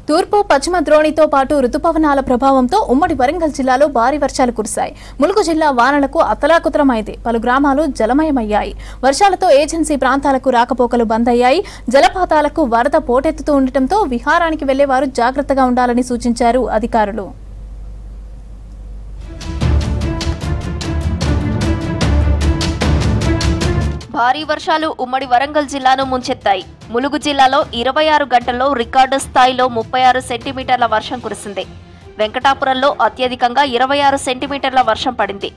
తూర్పు పశ్చిమ ద్రోణితో పాటు రుతుపవనాల ప్రభావంతో ఉమ్మడి వరంగల్ జిల్లాలో భారీ వర్షాలు కురిశాయి. ములుగు జిల్లా వానలకు అతలాకుతలమైంది. పలు గ్రామాలు జలమయమయ్యాయి. వర్షాలతో ఏజెన్సీ ప్రాంతాలకు రాకపోకలు బంద్ అయ్యాయి. జలపాతాలకు వరద పోటెత్తుతూ ఉండటంతో విహారానికి వెళ్లేవారు జాగ్రత్తగా ఉండాలని సూచించారు అధికారులు. భారీ వర్షాలు ఉమ్మడి వరంగల్ జిల్లాను ముంచెత్తాయి. ములుగు జిల్లాలో 26 గంటల్లో రికార్డు స్థాయిలో 36 సెంటీమీటర్ల వర్షం కురిసింది. వెంకటాపురంలో అత్యధికంగా 26 సెంటీమీటర్ల వర్షం పడింది.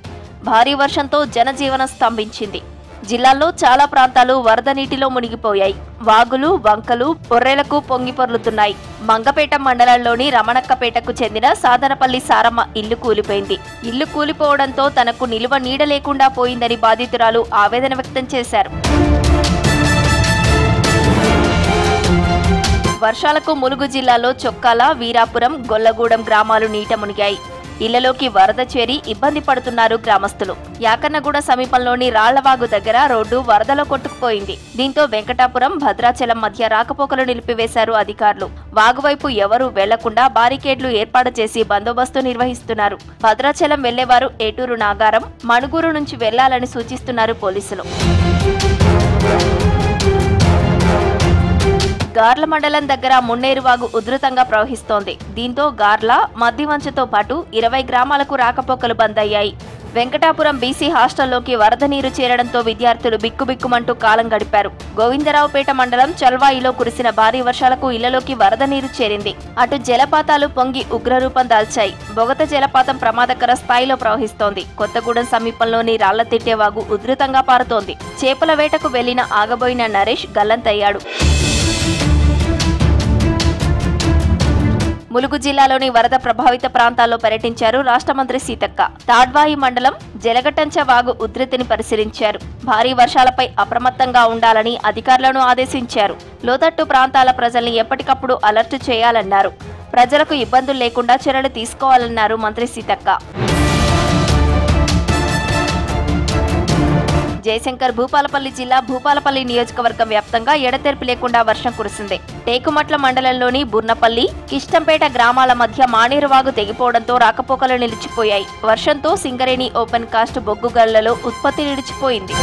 భారీ వర్షంతో జనజీవనం స్తంభించింది. జిల్లాలో చాలా ప్రాంతాలు వరద నీటిలో మునిగిపోయాయి. వాగులు, వంకలు, పొర్రెలకు పొంగి పొర్లుతున్నాయి. మంగపేట మండలంలోని రమణక్కపేటకు చెందిన సాధనపల్లి సారమ్మ ఇల్లు కూలిపోయింది. ఇల్లు కూలిపోవడంతో తనకు నిలువ నీడ లేకుండా పోయిందని బాధితురాలు ఆవేదన వ్యక్తం చేశారు. వర్షాలకు ములుగు జిల్లాలో చొక్కాల, వీరాపురం, గొల్లగూడెం గ్రామాలు నీట మునిగాయి. ఇళ్లలోకి వరద చేరి ఇబ్బంది పడుతున్నారు గ్రామస్తులు. యాకన్నగూడ సమీపంలోని రాళ్లవాగు దగ్గర రోడ్డు వరదలో కొట్టుకుపోయింది. దీంతో వెంకటాపురం, భద్రాచలం మధ్య రాకపోకలు నిలిపివేశారు అధికారులు. వాగువైపు ఎవరూ వెళ్లకుండా బారికేడ్లు ఏర్పాటు చేసి బందోబస్తు నిర్వహిస్తున్నారు. భద్రాచలం వెళ్లేవారు ఏటూరు నాగారం, మణుగూరు నుంచి వెళ్లాలని సూచిస్తున్నారు పోలీసులు. గార్ల మండలం దగ్గర మున్నేరువాగు ఉధృతంగా ప్రవహిస్తోంది. దీంతో గార్ల, మద్దివంచతో పాటు 20 గ్రామాలకు రాకపోకలు బంద్ అయ్యాయి. వెంకటాపురం బీసీ హాస్టల్లోకి వరద నీరు చేరడంతో విద్యార్థులు బిక్కుబిక్కుమంటూ కాలం గడిపారు. గోవిందరావుపేట మండలం చల్వాయిలో కురిసిన భారీ వర్షాలకు ఇళ్లలోకి వరద నీరు చేరింది. అటు జలపాతాలు పొంగి ఉగ్రరూపం దాల్చాయి. బొగత జలపాతం ప్రమాదకర స్థాయిలో ప్రవహిస్తోంది. కొత్తగూడెం సమీపంలోని రాళ్లతిట్టేవాగు ఉధృతంగా పారుతోంది. చేపల వేటకు వెళ్లిన ఆగబోయిన నరేష్ గల్లంతయ్యాడు. ములుగు జిల్లాలోని వరద ప్రభావిత ప్రాంతాల్లో పర్యటించారు రాష్ట్ర మంత్రి సీతక్క. తాడ్వాయి మండలం జలగటంచ వాగు ఉధృతిని పరిశీలించారు. భారీ వర్షాలపై అప్రమత్తంగా ఉండాలని అధికారులను ఆదేశించారు. లోతట్టు ప్రాంతాల ప్రజల్ని ఎప్పటికప్పుడు అలర్ట్ చేయాలన్నారు. ప్రజలకు ఇబ్బందులు లేకుండా చర్యలు తీసుకోవాలన్నారు మంత్రి సీతక్క. జయశంకర్ భూపాలపల్లి జిల్లా భూపాలపల్లి నియోజకవర్గం వ్యాప్తంగా ఎడతెరిపి లేకుండా వర్షం కురిసింది. టేకుమట్ల మండలంలోని బుర్నపల్లి, కిష్టంపేట గ్రామాల మధ్య మానేరువాగు తెగిపోవడంతో రాకపోకలు నిలిచిపోయాయి. వర్షంతో సింగరేణి ఓపెన్ కాస్ట్ బొగ్గు గళ్లలో ఉత్పత్తి నిలిచిపోయింది.